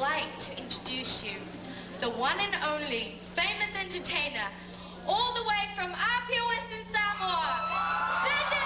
delight to introduce you, the one and only famous entertainer, all the way from Apia, Western Samoa, Cindy!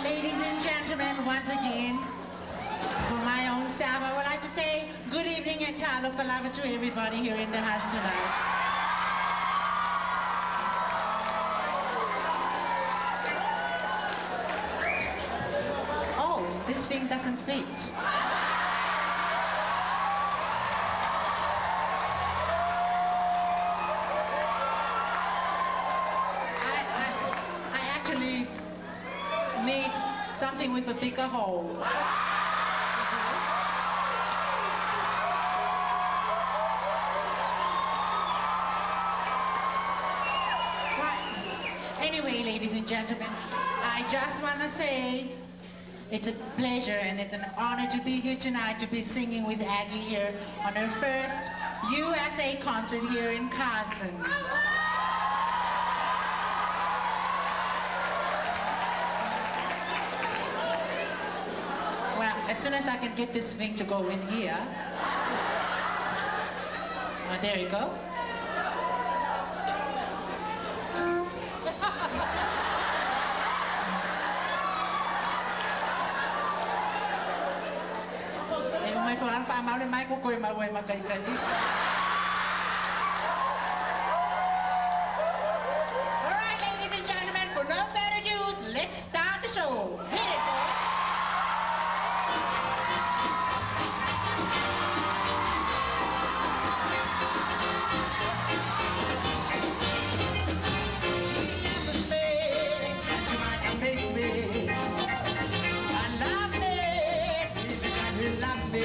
Ladies and gentlemen, once again, for my own self, I would like to say good evening and talofa lava to everybody here in the house tonight. Oh, this thing doesn't fit. I actually made something with a bigger hole. Right. Anyway, ladies and gentlemen, I just want to say it's a pleasure and it's an honor to be here tonight to be singing with Aggie here on her first USA concert here in Carson. Well, as soon as I can get this thing to go in here. Oh, there it goes. All right, ladies and gentlemen, for no further ado, let's start the show. Hit it, boys. Loves me.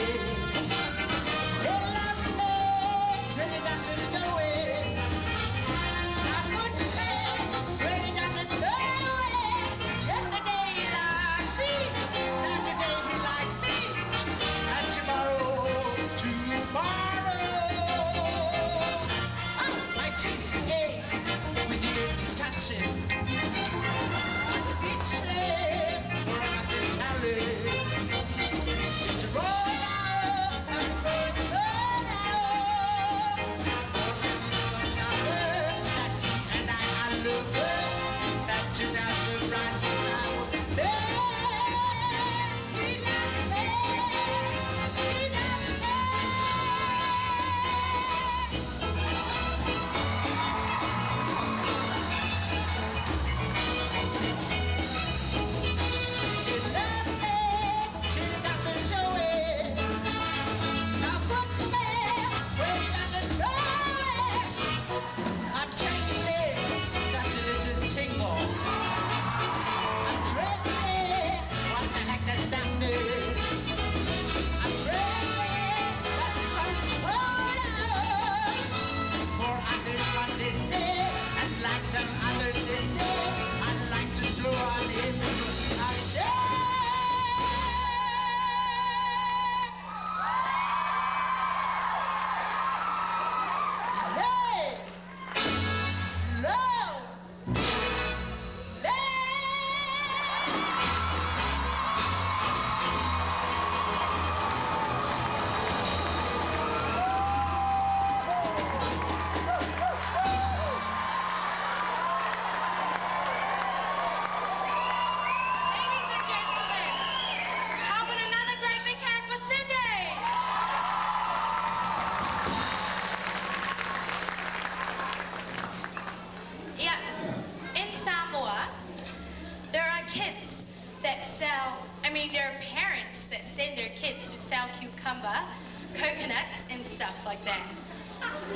like that.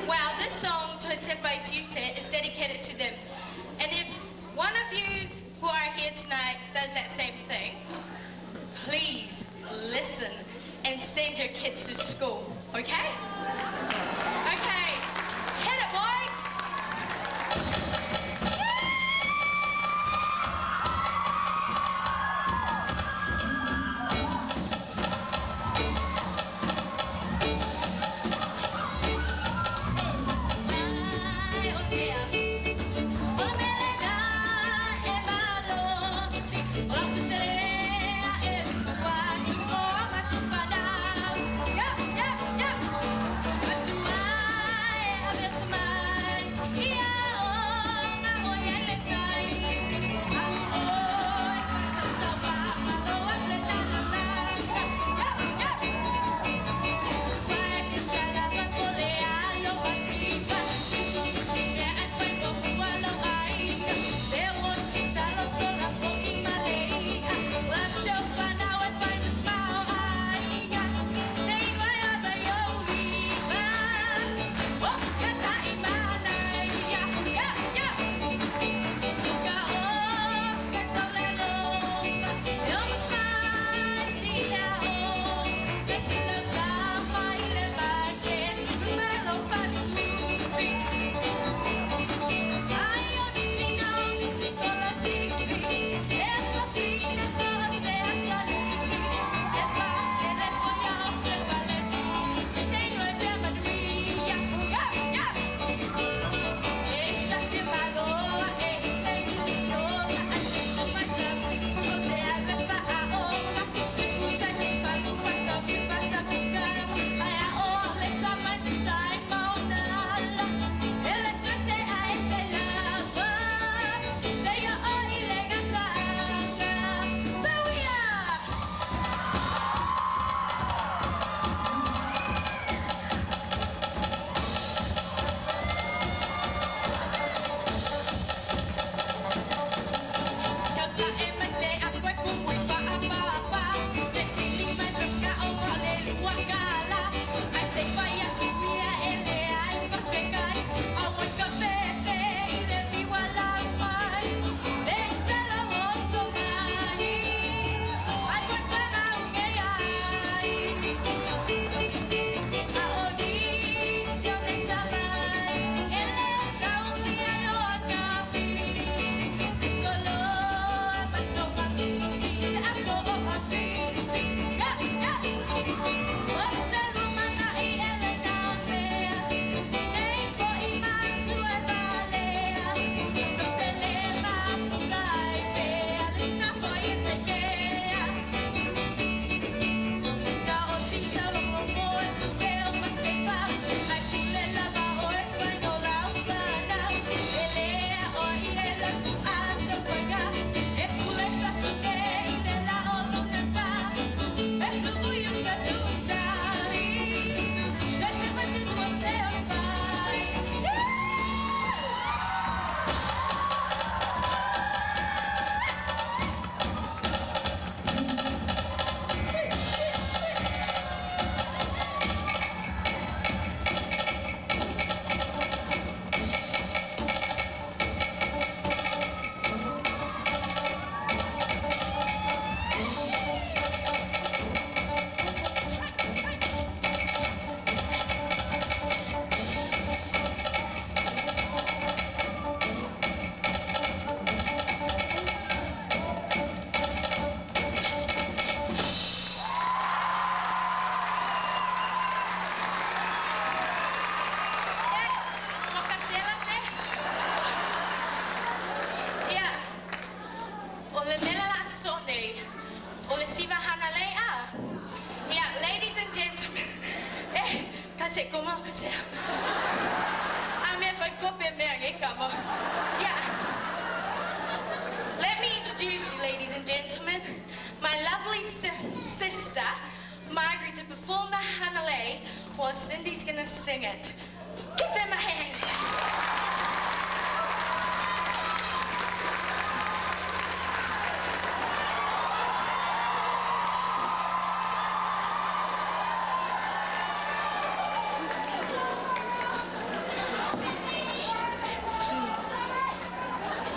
Well, this song, Toi Te Pai Tiute, is dedicated to them. And if one of you who are here tonight does that same thing, please listen and send your kids to school, okay? Okay, hit it, boys!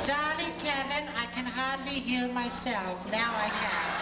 Darling Kevin, I can hardly hear myself. Now I can.